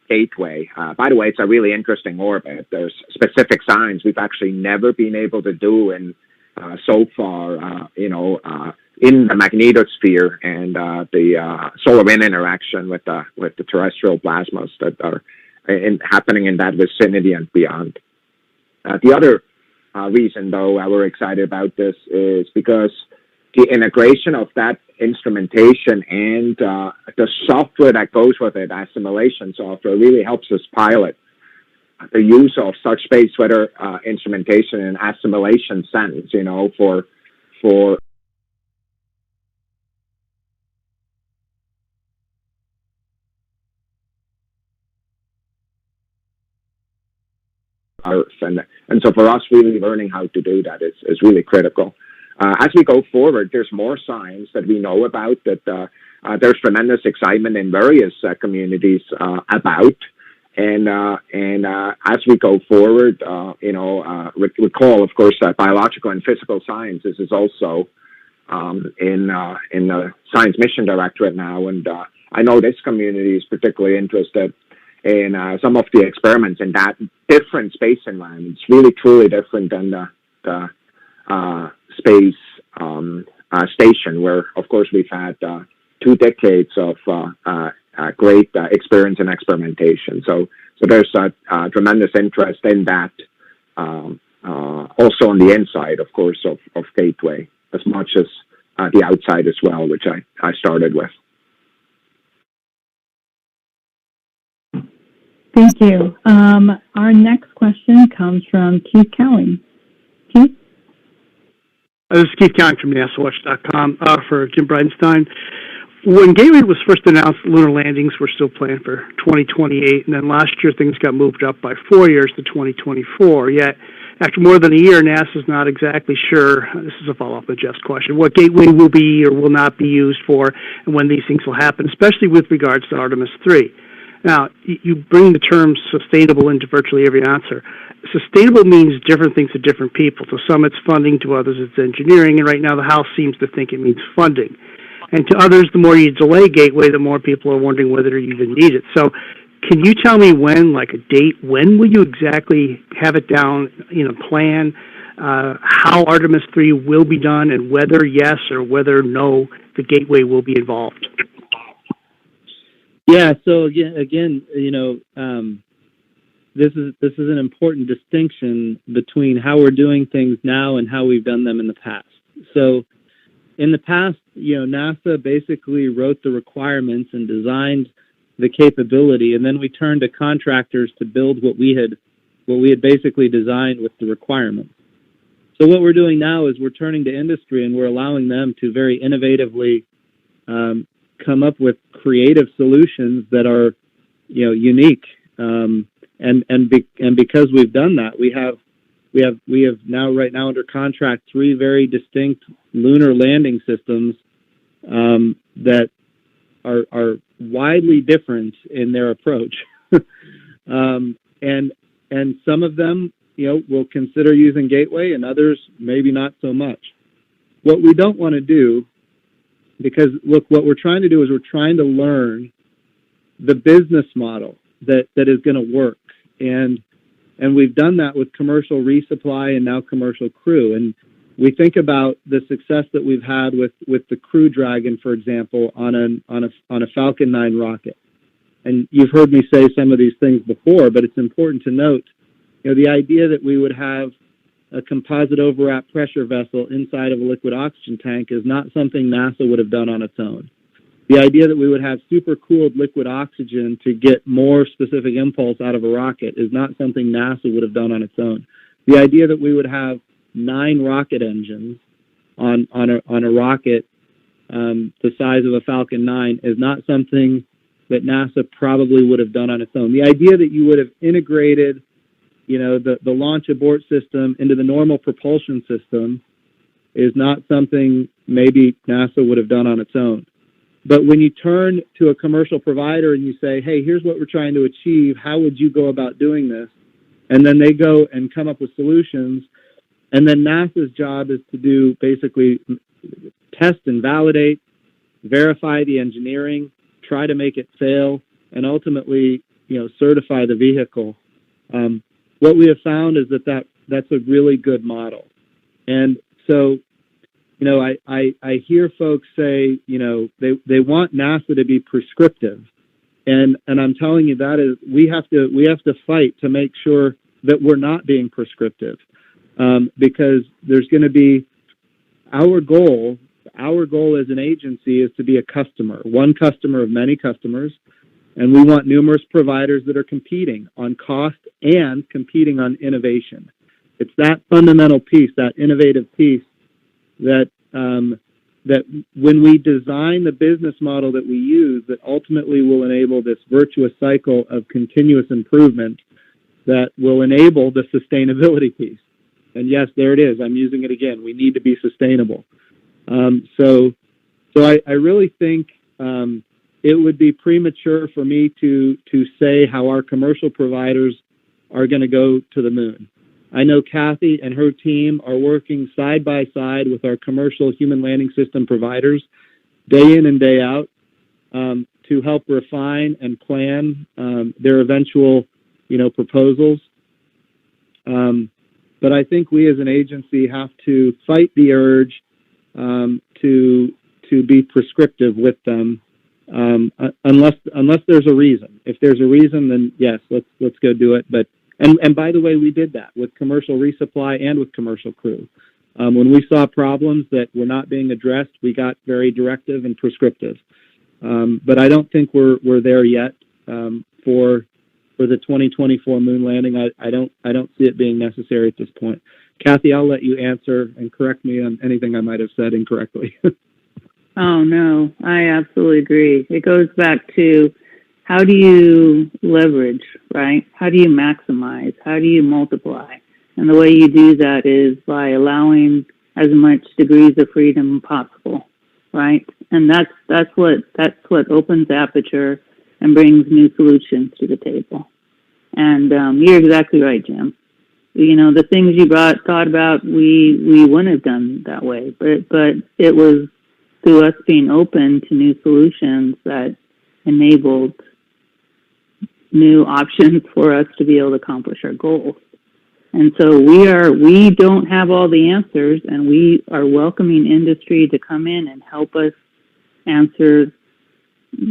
Gateway. By the way, it's a really interesting orbit. There's specific science we've actually never been able to do in so far, in the magnetosphere and the solar wind interaction with the terrestrial plasmas that are happening in that vicinity and beyond. The other reason, though, we're excited about this is because the integration of that instrumentation and the software that goes with it, assimilation software, really helps us pilot the use of such space weather instrumentation in assimilation sense, for Earth. And so for us, really learning how to do that is really critical. As we go forward, there's more science that we know about that there's tremendous excitement in various communities about. And as we go forward, recall, of course, that biological and physical sciences is also in the Science Mission Directorate now. And I know this community is particularly interested in some of the experiments in that different space environments, really truly different than the space station, where, of course, we've had 2 decades of great experience and experimentation. So there's a tremendous interest in that, also on the inside, of course, of Gateway, as much as the outside as well, which I started with. Thank you. Our next question comes from Keith Cowan. Keith? This is Keith Cowan from NASAWatch.com for Jim Bridenstine. When Gateway was first announced, lunar landings were still planned for 2028, and then last year things got moved up by 4 years to 2024. Yet, after more than a year, NASA's not exactly sure, this is a follow-up to Jeff's question, what Gateway will be or will not be used for and when these things will happen, especially with regards to Artemis 3. Now, you bring the term sustainable into virtually every answer. Sustainable means different things to different people. To some, it's funding. To others, it's engineering. And right now, the House seems to think it means funding. And to others, the more you delay Gateway, the more people are wondering whether you even need it. So can you tell me when, like a date, when will you exactly have it down in a plan, how Artemis 3 will be done, and whether yes or whether no, the Gateway will be involved? Yeah. So again, this is an important distinction between how we're doing things now and how we've done them in the past. So in the past, NASA basically wrote the requirements and designed the capability, and then we turned to contractors to build what we had basically designed with the requirements. So what we're doing now is we're turning to industry and we're allowing them to very innovatively come up with creative solutions that are, unique. And because we've done that, we have now right now under contract 3 very distinct lunar landing systems that are widely different in their approach. And some of them, will consider using Gateway, and others maybe not so much. What we don't want to do, because look, what we're trying to do is we're trying to learn the business model that is going to work, and we've done that with commercial resupply and now commercial crew. And we think about the success that we've had with the Crew Dragon, for example, on a Falcon 9 rocket. And you've heard me say some of these things before, but it's important to note, the idea that we would have a composite overwrap pressure vessel inside of a liquid oxygen tank is not something NASA would have done on its own. The idea that we would have supercooled liquid oxygen to get more specific impulse out of a rocket is not something NASA would have done on its own. The idea that we would have 9 rocket engines on a rocket the size of a Falcon 9 is not something that NASA probably would have done on its own. The idea that you would have integrated the launch abort system into the normal propulsion system is not something maybe NASA would have done on its own. But when you turn to a commercial provider and you say, hey, here's what we're trying to achieve, how would you go about doing this? And then they go and come up with solutions. And then NASA's job is to do basically test and validate, verify the engineering, try to make it fail, and ultimately, certify the vehicle. What we have found is that's a really good model. And so, I hear folks say, they want NASA to be prescriptive. And I'm telling you that is, we have to fight to make sure that we're not being prescriptive. Because there's going to be our goal as an agency is to be a customer, one customer of many customers, and we want numerous providers that are competing on cost and competing on innovation. It's that fundamental piece, that innovative piece, that when we design the business model that we use, that ultimately will enable this virtuous cycle of continuous improvement that will enable the sustainability piece. And yes, there it is. I'm using it again. We need to be sustainable. So I really think it would be premature for me to say how our commercial providers are going to go to the moon. I know Kathy and her team are working side by side with our commercial human landing system providers day in and day out to help refine and plan their eventual, proposals. But I think we as an agency have to fight the urge to be prescriptive with them, unless there's a reason. If there's a reason, then yes, let's go do it. But and by the way, we did that with commercial resupply and with commercial crew. When we saw problems that were not being addressed, we got very directive and prescriptive. But I don't think we're there yet for the 2024 moon landing. I don't see it being necessary at this point. Kathy, I'll let you answer and correct me on anything I might have said incorrectly. Oh, no, I absolutely agree. It goes back to how do you leverage, right? How do you maximize? How do you multiply? And the way you do that is by allowing as much degrees of freedom possible, right? And that's what opens aperture and brings new solutions to the table. And you're exactly right, Jim. The things you thought about, we wouldn't have done that way, but it was through us being open to new solutions that enabled new options for us to be able to accomplish our goals. And so we don't have all the answers, and we are welcoming industry to come in and help us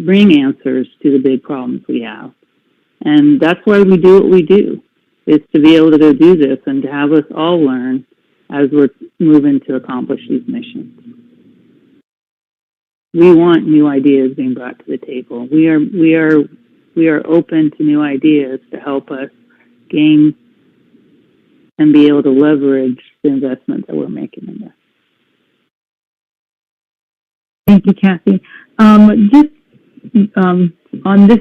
bring answers to the big problems we have. And that's why we do what we do, is to be able to go do this and to have us all learn as we're moving to accomplish these missions. We want new ideas being brought to the table. We are open to new ideas to help us gain and be able to leverage the investment that we're making in this. Thank you, Kathy. On this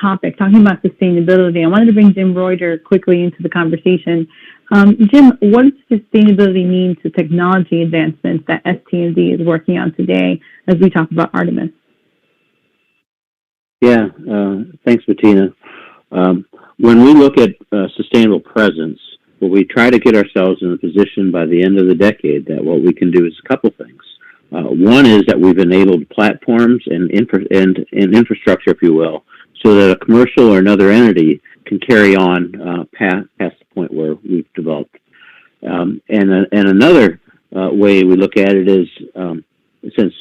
topic, talking about sustainability, I wanted to bring Jim Reuter quickly into the conversation. Jim, what does sustainability mean to technology advancements that ST&D is working on today as we talk about Artemis? Yeah, thanks, Bettina. When we look at sustainable presence, what we try to get ourselves in a position by the end of the decade that what we can do is a couple things. One is that we've enabled platforms and infrastructure, if you will, so that a commercial or another entity can carry on past the point where we've developed. And another way we look at it is since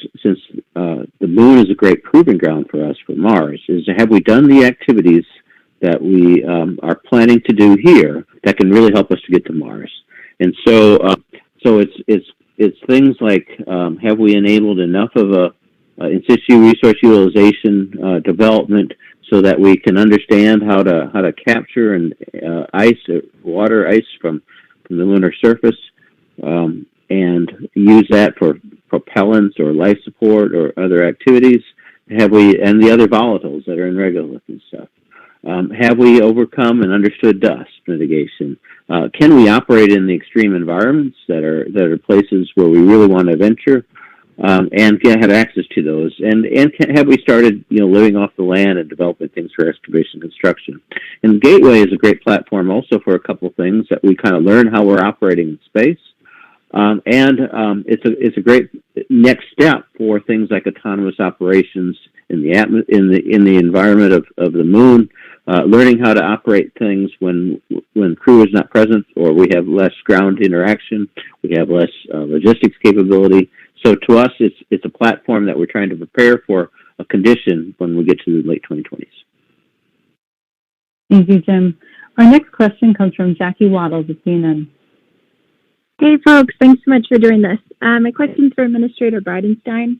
the moon is a great proving ground for us for Mars, is have we done the activities that we are planning to do here that can really help us to get to Mars? And so it's things like have we enabled enough of a in situ resource utilization development so that we can understand how to capture and water ice from the lunar surface and use that for propellants or life support or other activities? And the other volatiles that are in regolith and stuff? Have we overcome and understood dust mitigation? Can we operate in the extreme environments that are places where we really want to venture, and can have access to those? And have we started, living off the land and developing things for excavation construction? And Gateway is a great platform also for a couple of things that we kind of learn how we're operating in space. It's a great next step for things like autonomous operations in the environment of the moon, learning how to operate things when crew is not present, or we have less ground interaction, we have less logistics capability. So to us, it's a platform that we're trying to prepare for a condition when we get to the late 2020s. Thank you, Jim. Our next question comes from Jackie Waddles of CNN. Hey, folks. Thanks so much for doing this. My question's for Administrator Bridenstine.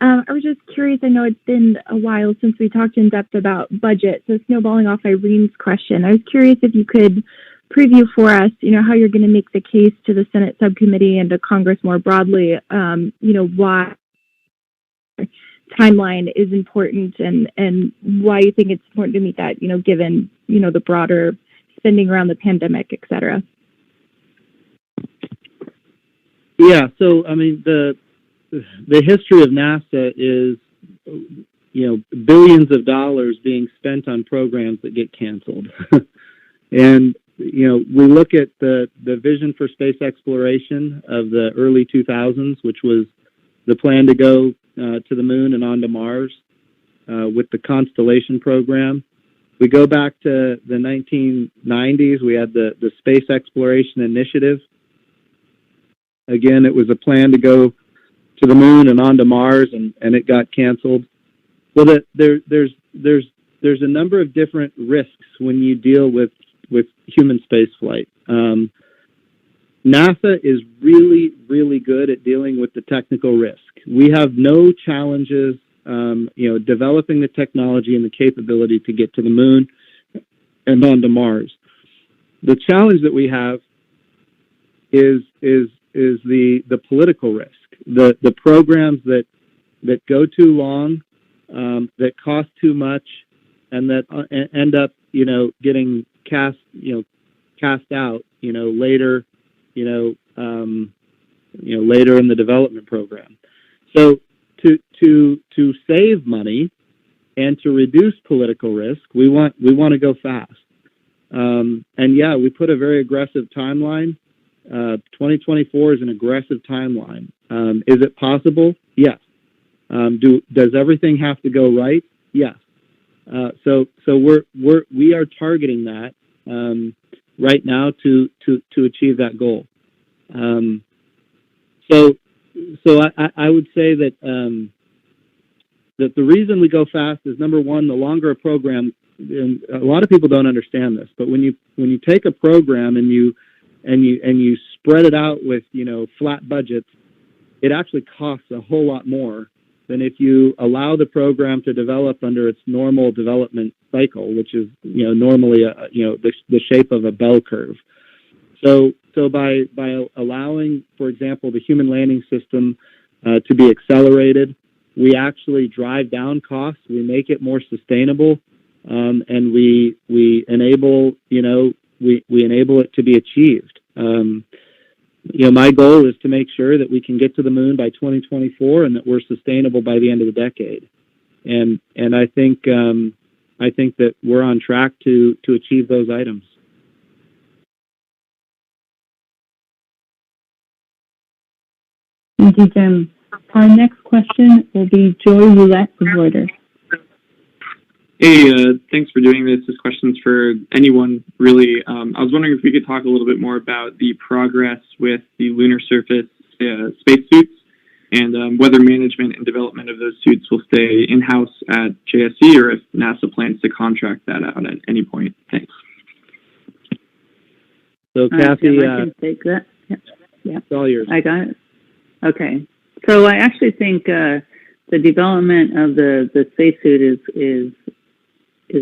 I was just curious. I know it's been a while since we talked in depth about budget, so snowballing off Irene's question, I was curious if you could preview for us, how you're going to make the case to the Senate subcommittee and to Congress more broadly, why timeline is important and why you think it's important to meet that, given, the broader spending around the pandemic, et cetera. Yeah, so, the history of NASA is, billions of dollars being spent on programs that get canceled. And, we look at the vision for space exploration of the early 2000s, which was the plan to go to the moon and onto Mars with the Constellation program. We go back to the 1990s, we had the Space Exploration Initiative. Again, it was a plan to go to the moon and onto Mars, and it got canceled. Well, there's a number of different risks when you deal with human space flight. NASA is really, really good at dealing with the technical risk. We have no challenges, developing the technology and the capability to get to the moon and onto Mars. The challenge that we have is the political risk, the programs that go too long, that cost too much, and that end up, getting cast out, later, later in the development program. So to save money and to reduce political risk, we want to go fast. And yeah, we put a very aggressive timeline. 2024 is an aggressive timeline. Is it possible? Yes. Does everything have to go right? Yes. So we are targeting that right now to achieve that goal. So I would say that that the reason we go fast is, number one, the longer a program, and a lot of people don't understand this, but when you take a program and you spread it out with flat budgets, it actually costs a whole lot more than if you allow the program to develop under its normal development cycle, which is normally the shape of a bell curve. So by allowing, for example, the human landing system to be accelerated, we actually drive down costs. We make it more sustainable, and we enable we enable it to be achieved. My goal is to make sure that we can get to the moon by 2024 and that we're sustainable by the end of the decade. And I think that we're on track to achieve those items. Thank you, Jim. Our next question will be Joy Roulette of Reuters. Hey, thanks for doing this. This question's for anyone, really. I was wondering if we could talk a little bit more about the progress with the lunar surface spacesuits and whether management and development of those suits will stay in-house at JSC or if NASA plans to contract that out at any point. Thanks. So, Kathy, I can take that. Yeah. It's all yours. I got it. Okay. So I actually think the development of the spacesuit is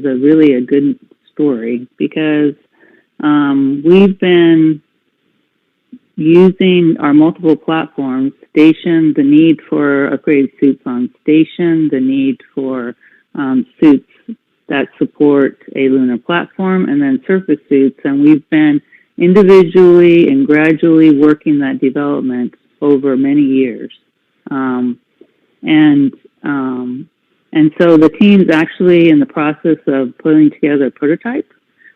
a really a good story because we've been using our multiple platforms, station, the need for upgraded suits on station, the need for suits that support a lunar platform, and then surface suits. And we've been individually and gradually working that development over many years. And so the team's actually in the process of putting together a prototype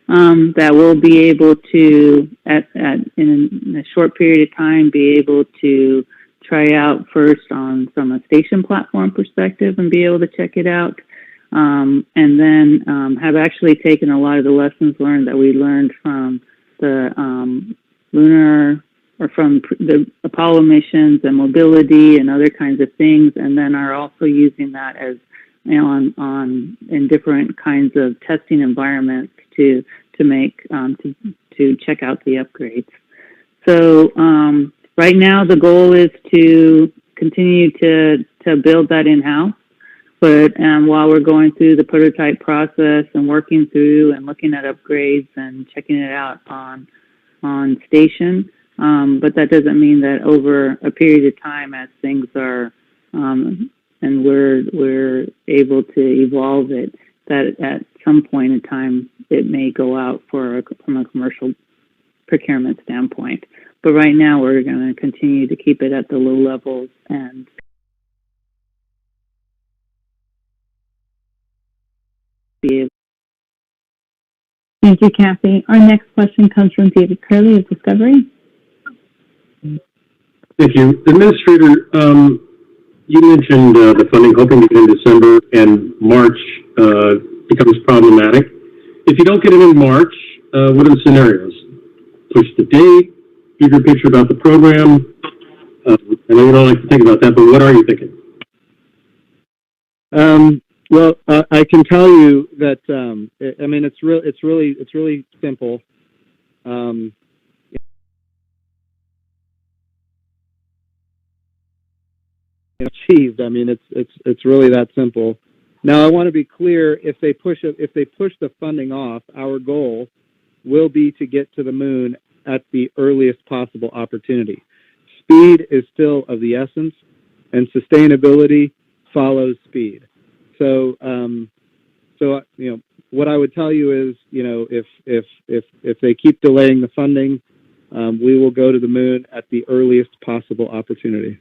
that will be able to, in a short period of time, be able to try out first from a station platform perspective and be able to check it out. And then have actually taken a lot of the lessons learned that we learned from the Lunar or from the Apollo missions and mobility and other kinds of things, and then are also using that as in different kinds of testing environments to check out the upgrades. So right now the goal is to continue to build that in-house, but while we're going through the prototype process and working through and looking at upgrades and checking it out on station, but that doesn't mean that over a period of time, as things are and we're able to evolve it, that at some point in time it may go out from a commercial procurement standpoint. But right now we're going to continue to keep it at the low levels and be able. Thank you, Kathy. Our next question comes from David Curley of Discovery. Thank you. Administrator, you mentioned the funding hoping to get in December and March becomes problematic. If you don't get it in March, what are the scenarios? Push the date, bigger picture about the program. I know you don't like to think about that, but what are you thinking? Well, I can tell you that I mean it's really simple. Achieved. I mean it's really that simple. Now I want to be clear: if they push the funding off, our goal will be to get to the moon at the earliest possible opportunity. Speed is still of the essence, and sustainability follows speed. So, what I would tell you is, if they keep delaying the funding, we will go to the moon at the earliest possible opportunity.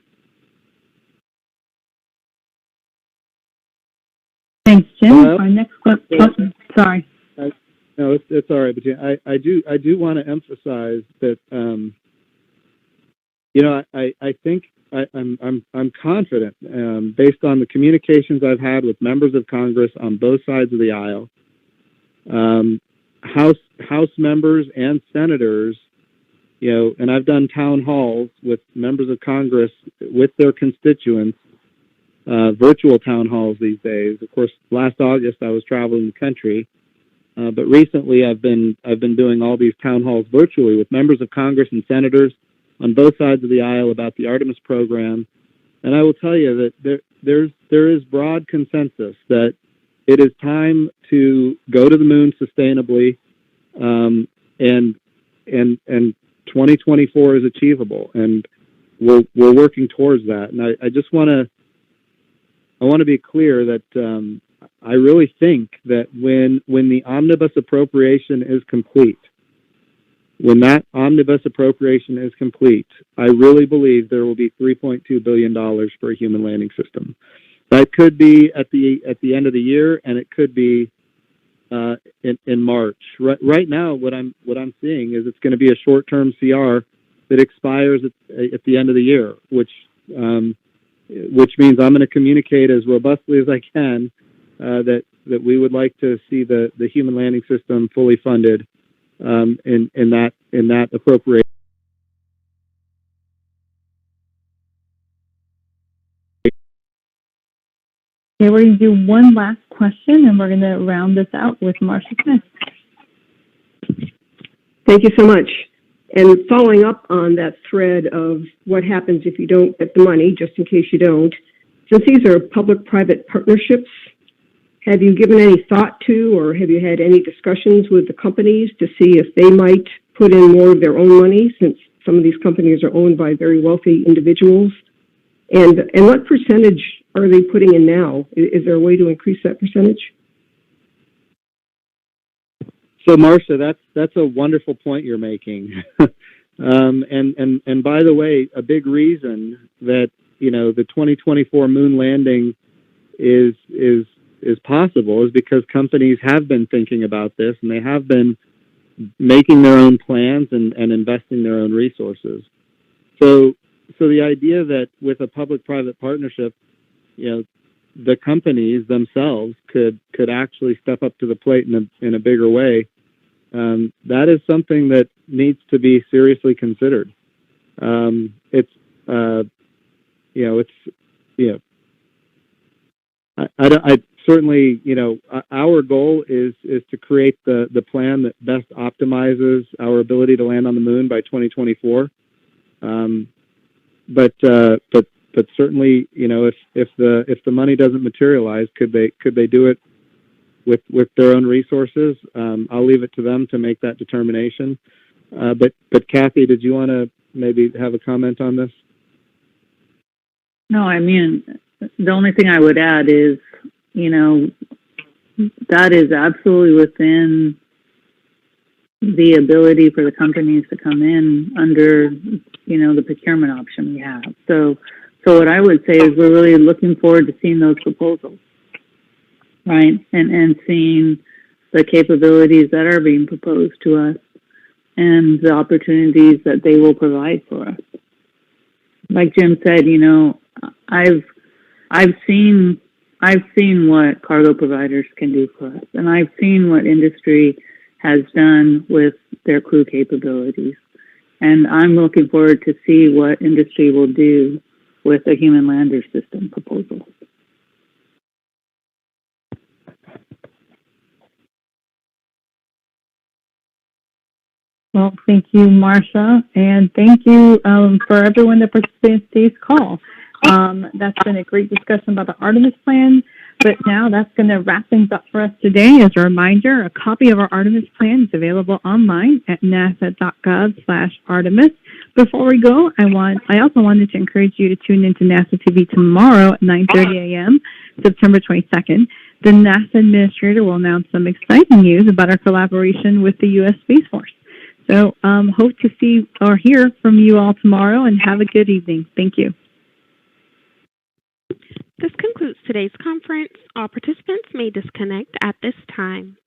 Thanks, Jim. Our next question. Sorry. No, it's all right, but I do want to emphasize that I think I'm confident based on the communications I've had with members of Congress on both sides of the aisle, House members and senators, and I've done town halls with members of Congress with their constituents, virtual town halls these days. Of course, last August I was traveling the country. But recently, I've been doing all these town halls virtually with members of Congress and senators on both sides of the aisle about the Artemis program, and I will tell you that there is broad consensus that it is time to go to the moon sustainably, and 2024 is achievable, and we're working towards that. And I just want to be clear that. I really think that when the omnibus appropriation is complete, when that omnibus appropriation is complete, I really believe there will be $3.2 billion for a human landing system. That could be at the end of the year, and it could be in March. Right now, what I'm seeing is it's going to be a short-term CR that expires at the end of the year, which means I'm going to communicate as robustly as I can. That we would like to see the human landing system fully funded in that appropriation. Okay, we're going to do one last question, and we're going to round this out with Marcia Smith. Thank you so much. And following up on that thread of what happens if you don't get the money, just in case you don't, since these are public-private partnerships, have you given any thought to, or have you had any discussions with the companies to see if they might put in more of their own money, since some of these companies are owned by very wealthy individuals? And what percentage are they putting in now? Is there a way to increase that percentage? So, Marcia, that's a wonderful point you're making. And by the way, a big reason that the 2024 moon landing is possible is because companies have been thinking about this, and they have been making their own plans and investing their own resources. So the idea that with a public-private partnership, the companies themselves could actually step up to the plate in a bigger way, that is something that needs to be seriously considered. I certainly, our goal is to create the plan that best optimizes our ability to land on the moon by 2024. But certainly, if the money doesn't materialize, could they do it with their own resources? I'll leave it to them to make that determination. But Kathy, did you want to maybe have a comment on this? No, I mean, the only thing I would add is, that is absolutely within the ability for the companies to come in under, the procurement option we have. So what I would say is we're really looking forward to seeing those proposals, right? And seeing the capabilities that are being proposed to us and the opportunities that they will provide for us. Like Jim said, I've seen what cargo providers can do for us, and I've seen what industry has done with their crew capabilities. And I'm looking forward to see what industry will do with a human lander system proposal. Well, thank you, Marcia, and thank you for everyone that participated in today's call. That's been a great discussion about the Artemis plan, but now that's going to wrap things up for us today. As a reminder, a copy of our Artemis plan is available online at nasa.gov/Artemis. Before we go, I also wanted to encourage you to tune into NASA TV tomorrow at 9:30 a.m., September 22nd. The NASA administrator will announce some exciting news about our collaboration with the U.S. Space Force. So hope to see or hear from you all tomorrow, and have a good evening. Thank you. This concludes today's conference. All participants may disconnect at this time.